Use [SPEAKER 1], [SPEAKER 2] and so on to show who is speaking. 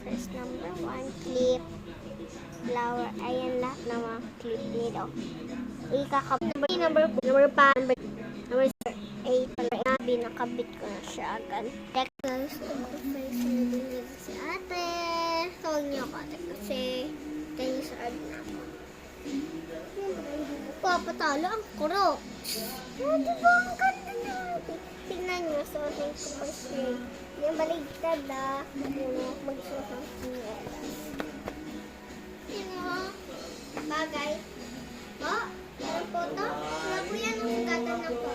[SPEAKER 1] First, number 1, clip, flower. Ayan lahat ng mga clip nito. Ikakabit. Number 5, number 8, binakabit ko na siya agad. Text guys, nag-face na din si ate. Tawag niyo ako ate kasi 10 years old na ako. Papatalo ang kurok. Diba ang ganda na ate? Tignan niyo, suotin ko pa siya. Yung baligtad na magsuot ng sinelas. Bagay. Oh, meron po ito. Wala po yan ang sugatan ng po.